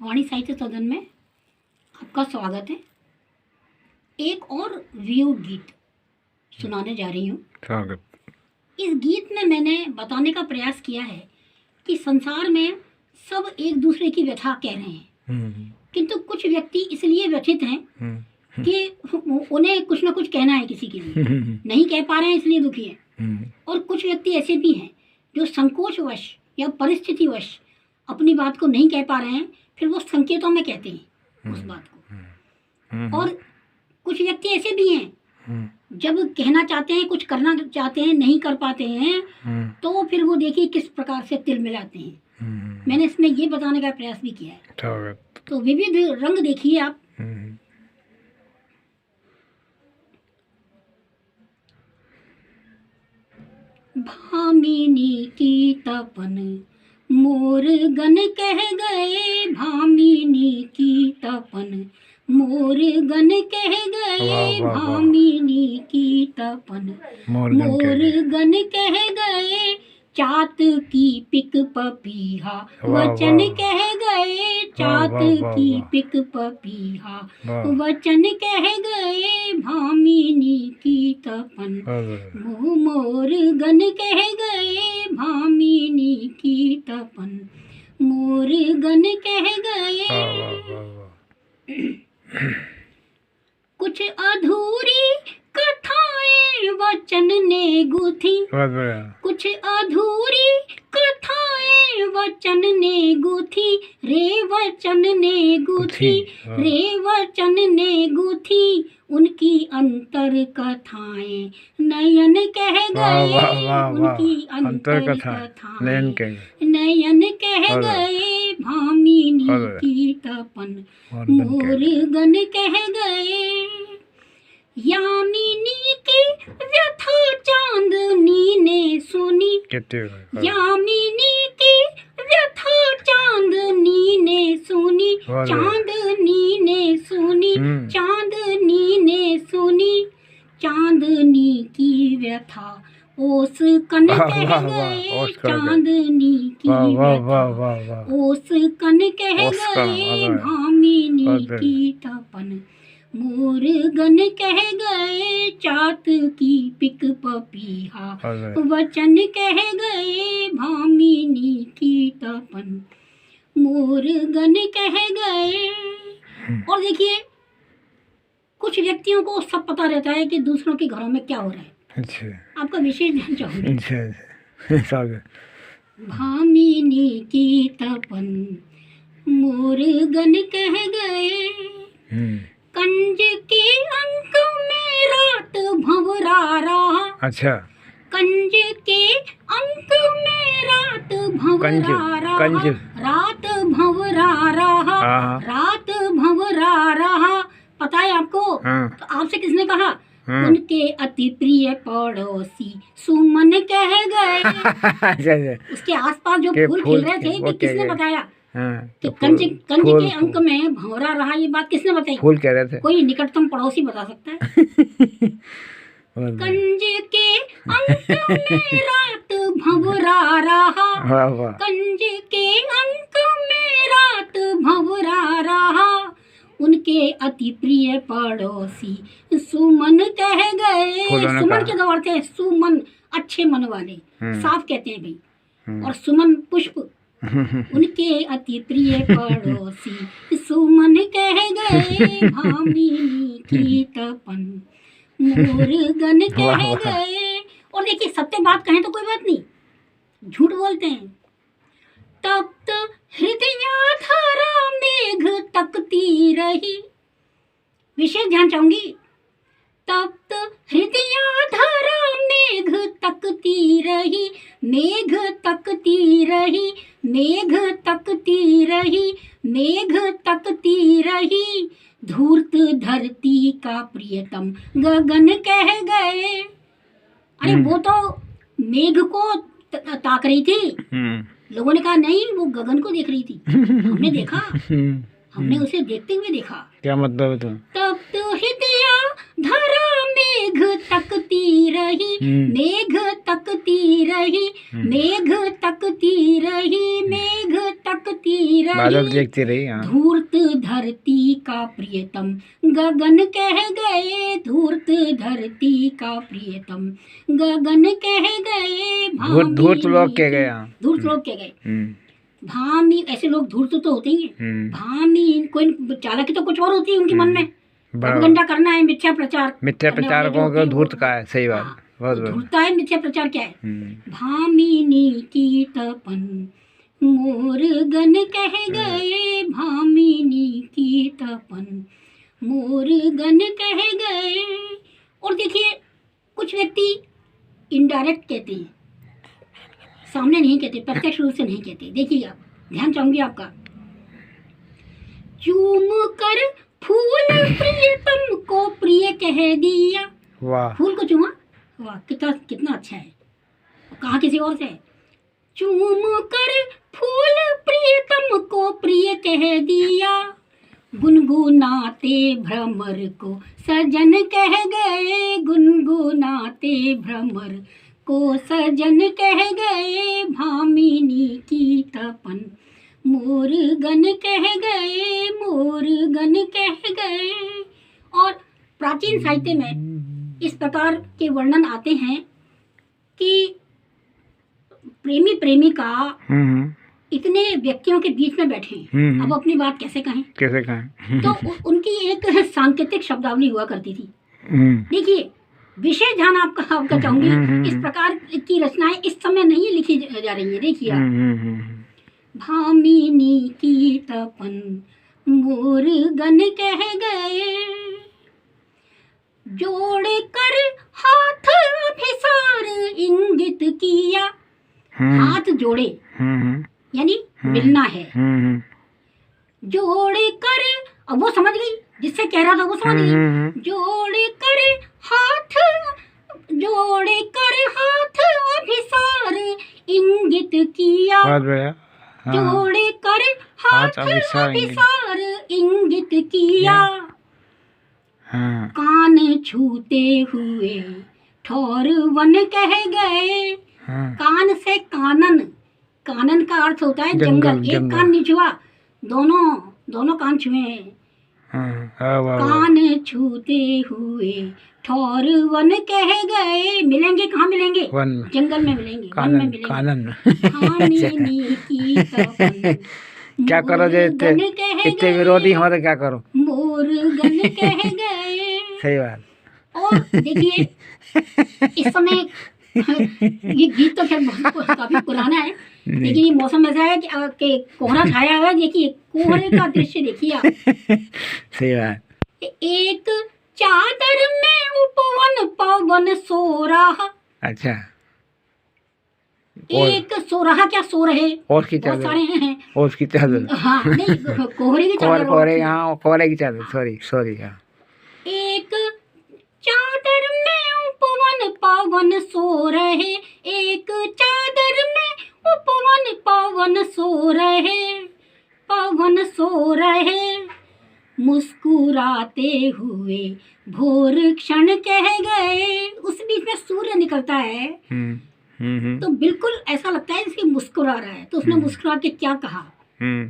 वाणी साहित्य सदन में आपका स्वागत है। एक और वियोग गीत सुनाने जा रही हूँ। स्वागत। इस गीत में मैंने बताने का प्रयास किया है कि संसार में सब एक दूसरे की व्यथा कह रहे हैं, किंतु कुछ व्यक्ति इसलिए व्यथित हैं कि उन्हें कुछ ना कुछ कहना है किसी के लिए, नहीं कह पा रहे हैं इसलिए दुखी हैं। और कुछ व्यक्ति ऐसे भी हैं जो संकोचवश या परिस्थितिवश अपनी बात को नहीं कह पा रहे हैं, फिर वो संकेतों में कहते हैं उस बात को। और कुछ व्यक्ति ऐसे भी हैं जब कहना चाहते हैं, कुछ करना चाहते हैं, नहीं कर पाते हैं, तो फिर वो देखिए किस प्रकार से तिल मिलाते हैं। मैंने इसमें ये बताने का प्रयास भी किया है। तो विविध रंग देखिए आप। भामिनी की तपन मोर गन कह गए, भामिनी की तपन मोर गन कह गए, भामिनी की तपन मोर गन कह गए, चात की पिक पपीहा वचन कह गए, चात की पिक पपीहा वचन कह गए, भामिनी की तपन मोर गन कह गए, भामिनी की तपन मोर गन कह गए। कुछ अधूरी कथाएं वचन ने गूथी, कुछ अधूरी कथाएं वचन ने गूथी, रे वचन ने गूथी, रे वचन ने गूथी, उनकी अंतर कथाएं नयन कह गए, उनकी अंतर कथाएं नयन कह गए, भामिनी की तपन मोर गन कह गए। यामिनी की व्यथा चांदनी ने सुनी, यामिनी की व्यथा चांदनी ने सुनी, चांदनी ने सुनी, चांदनी ने सुनी, चांदनी की व्यथा ओस कन कह गए, चांदनी की व्यथा ओस कन कह गए, भामिनी की तपन मोर गन कह गए, चात की पिक पपीहा वचन कह गए, भामिनी की तपन मोर गन कह गए। और देखिए कुछ व्यक्तियों को सब पता रहता है कि दूसरों के घरों में क्या हो रहा है। अच्छा। आपका विशेष ध्यान चाहूँगी। भामिनी की तपन मोर गन कह गए, कंज के अंक में रात भंवरा रहा। अच्छा। कंज के अंक में रात भंवरा रहा, रात भंवरा रहा, रात भंवरा रहा। पता है आपको? तो आपसे किसने कहा? उनके अति प्रिय पड़ोसी सुमन कह गए। उसके आसपास जो फूल खिल रहे थे, कि किसने बताया? कि कंज के अंक में भंवरा रहा, ये बात किसने बताई? फूल कह रहे थे। कोई निकटतम पड़ोसी बता सकता है? कंज के अंक में रात भंवरा रहा, कंज के अंक में रात भंवरा रहा, उनके अति प्रिय पड़ोसी सुमन कह गए। सुमन के दो अर्थ है, सुमन अच्छे मन वाले, साफ कहते हैं भाई, और सुमन पुष्प। उनके अति प्रिय पड़ोसी सुमन कह गए, भामिनी की तपन मोर गन कह गए। और देखिए सत्य बात कहें तो कोई बात नहीं, झूठ बोलते हैं। तप्त हृदय धारा मेघ तकती रही, विशेष ध्यान चाहूंगी। तप्त हृदय धारा मेघ तकती रही, मेघ तकती रही, मेघ तकती रही, मेघ तकती रही, धूर्त धरती का प्रियतम गगन कह गए। अरे वो तो मेघ को ताक रही थी, लोगों ने कहा नहीं वो गगन को देख रही थी। हमने देखा, हमने उसे देखते हुए देखा। क्या मतलब है? तब तो हृदय धरा मेघ तकती रही, मेघ तकती रही, मेघ तकती रही, मेघ तकती बादल रही, देखती रही। धूर्त धरती का प्रियतम गगन कह गए, धूर्त धरती का प्रियतम गगन कह गए, धूर्त लोग कह गए। धूर्त लोग कह गए। भामी, ऐसे लोग धूर्त तो होते ही हैं। भामी, कोई चालाकी तो कुछ और होती है उनके मन में, प्रोपेगेंडा करना है, मिथ्या प्रचार। मिथ्या प्रचारकों को धूर्त का है, सही बात। बहुत धूर्तता है, मिथ्या प्रचार क्या है? भामिनी की तपन मोर गन कह गए, भामिनी की तपन मोर गन कह गए। और देखिए, कुछ व्यक्ति इनडायरेक्ट कहते हैं, सामने नहीं कहते, प्रत्यक्ष रूप से नहीं कहते। देखिए, आप ध्यान चाहूंगी आपका। चूम कर फूल प्रियतम को प्रिय कह दिया। वाह। फूल को चूमा, वाह, कितना कितना अच्छा है। कहा किसी और से, चूम कर फूल प्रियतम को प्रिय कह दिया, गुनगुनाते भ्रमर को सजन कह गए, गुनगुनाते भ्रमर को सजन कह गए, भामिनी की तपन मोर गन कह गए, मोर गन कह गए। और प्राचीन साहित्य में इस प्रकार के वर्णन आते हैं कि प्रेमी प्रेमिका इतने व्यक्तियों के बीच में बैठे हैं, अब अपनी बात कैसे कहें? तो उनकी एक सांकेतिक शब्दावली हुआ करती थी। देखिए, विशेष ध्यान आपका चाहूंगी, इस प्रकार की रचनाएं इस समय नहीं लिखी जा रही है। देखिए, भामिनी की तपन मोर गन कह गए, जोड़ कर हाथ अभिसार इंगित किया। हाथ जोड़े यानी मिलना है। जोड़ कर, अब वो समझ गई, जिससे कह रहा था वो समझ गई। जोड़ कर हाथ अभिसार इंगित किया, जोड़ कर हाथ अभिसार इंगित किया, कान छूते हुए ठौर वन कह गए। कान से कानन, कानन का अर्थ होता है जंगल। एक कान नहीं छुआ, दोनों कान छुए हैं। कान छूते हुए ठौर वन कह गए। मिलेंगे कहाँ मिलेंगे? जंगल में मिलेंगे, वन में मिलेंगे। भामिनी की तपन क्या करो, जो इतने विरोधी हो तो क्या करो, मोर गन कह गए। सही बात। और देखिए, इस समय ये गीत तो खैर काफी पुराना है, लेकिन ये मौसम ऐसा है कि कोहरा छाया हुआ है। देखिए, कोहरे का दृश्य देखिए आप। सही बात। एक चादर में उपवन पवन सो रहा। अच्छा, एक सो रहा, क्या सो रहे, और की चादर, बहुत सारे हैं। और की चादर, हाँ, नहीं, कोहरे की चादर, कोहरे की चादर, सॉरी। एक चादर में उपवन पवन सो रहे, एक चादर में उपवन पवन सो रहे, पवन सो रहे, मुस्कुराते हुए भोर क्षण कह गए। उस बीच में सूर्य निकलता है, तो बिल्कुल ऐसा लगता है जैसे मुस्कुरा रहा है। तो उसने मुस्कुरा के क्या कहा,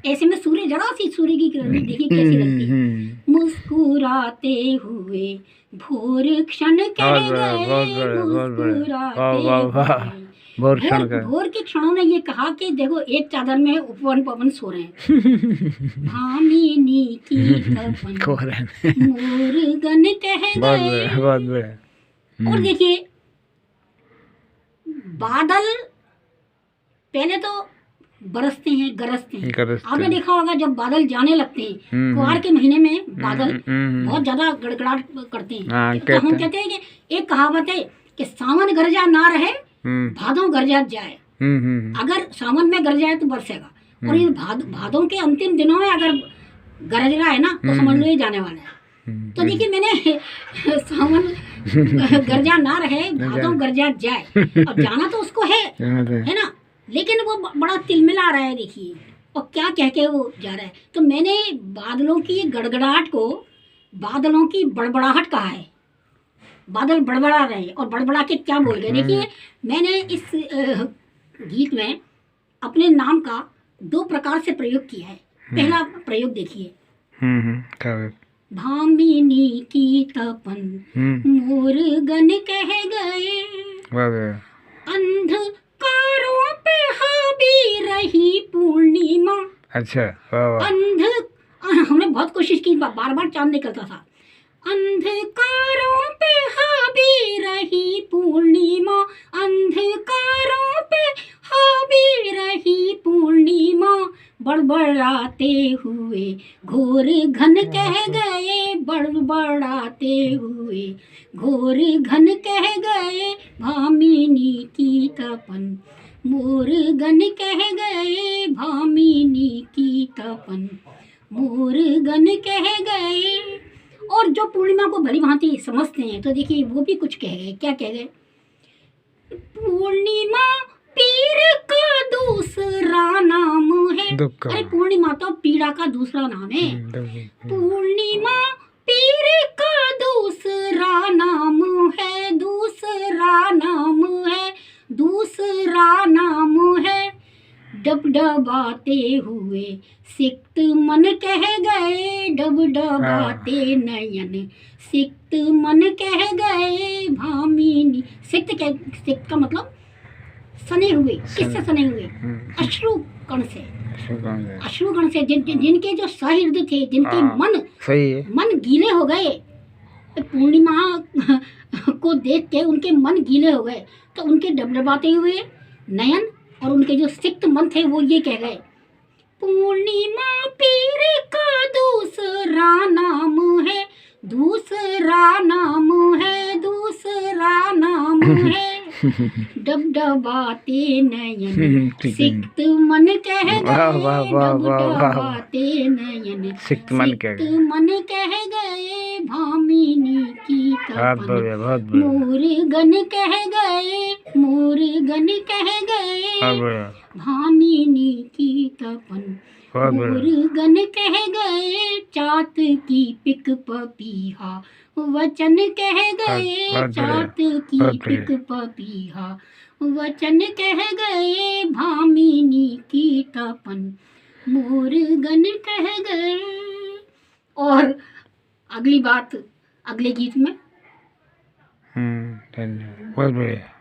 ऐसे में सूर्य, जरा सी सूर्य की किरण देखिए कैसी लगती है। मुस्कुराते हुए भोर क्षण कह गए, मुस्कुराते भोर के क्षणों ने ये कहा कि देखो, एक चादर में उपवन पवन सो रहे हैं। भामिनी की तपन मोर गन कह गए। और देखिए, बादल पहले तो बरसते हैं, गरजते हैं। आपने देखा होगा, जब बादल जाने लगते हैं, कुआर के महीने में बादल बहुत ज्यादा गड़गड़ाहट करते हैं। तो हम कहते हैं कि एक कहावत है कि सावन गरजा ना रहे, भादों गरजा जाए। अगर सावन में गरजाए तो बरसेगा, और ये भादों के अंतिम दिनों में अगर गरज रहा है ना, तो समझ लो ये जाने वाला है। तो देखिए, मैंने सावन गरजा ना रहे, भादों गरजा जाए, और जाना तो उसको है ना, लेकिन वो बड़ा तिलमिला रहा है। देखिए, और क्या कह के वो जा रहा है। तो मैंने बादलों की गड़गड़ाहट को बादलों की बड़बड़ाहट कहा है। बादल बड़बड़ा रहे और बड़बड़ा के क्या बोल गए। देखिए मैंने इस गीत में अपने नाम का 2 प्रकार से प्रयोग किया है। पहला प्रयोग देखिए, क्या बात। भामिनी की तपन मोर गन कह गए, वाह वाह। अंधकारों पे हावी रही पूर्णिमा। अच्छा, वाह वाह। हमने बहुत कोशिश की, बार बार चांद निकलता था। अंधकारों पे हावी रही पूर्णिमा, अंधकारों पे हावी रही पूर्णिमा, बड़बड़ाते हुए घोर घन कह गए, बड़बड़ाते हुए घोर घन कह गए, भामिनी की तपन मोर गन कह गए, भामिनी की तपन मोर गन कह गए। और जो पूर्णिमा को भली भांति समझते हैं तो देखिए वो भी कुछ कह गए। क्या कह गए? पूर्णिमा पीर का दूसरा नाम है। अरे पूर्णिमा तो पीड़ा का दूसरा नाम है। पूर्णिमा पीर का दूसरा नाम है, दूसरा नाम है, दूसरा नाम है, डबडबाते हुए सिक्त मन कह गए, डबडबाते नयन सिक्त मन कह गए, भामिनी। सिक्त का मतलब सने हुए। किससे सने हुए? अश्रु कण से। अश्रु कण से जिनके जो सहृदय थे, जिनके मन सही है, मन गीले हो गए पूर्णिमा को देख के, उनके मन गीले हो गए तो उनके डबडबाते हुए नयन और उनके जो सिक्त मन थे वो ये कह गए, पूर्णिमा पीर का दूसरा नाम है, दूसरा नाम है, दूसरा नाम है, डबडबाते नयन सिक्त मन कह गए, डबडबाते नयन सिक्त मन कह गए, भामिनी की तपन मोर गन कह गए, मोर गन कह गए, भामिनी की तपन मोर गन कह गए, चात की पिक पपीहा वचन कह गए, चात की पिक पपीहा वचन कह गए, भामिनी की तपन मोर गन कह गए। और अगली बात अगले गीत में। धन्यवाद, बहुत बढ़िया।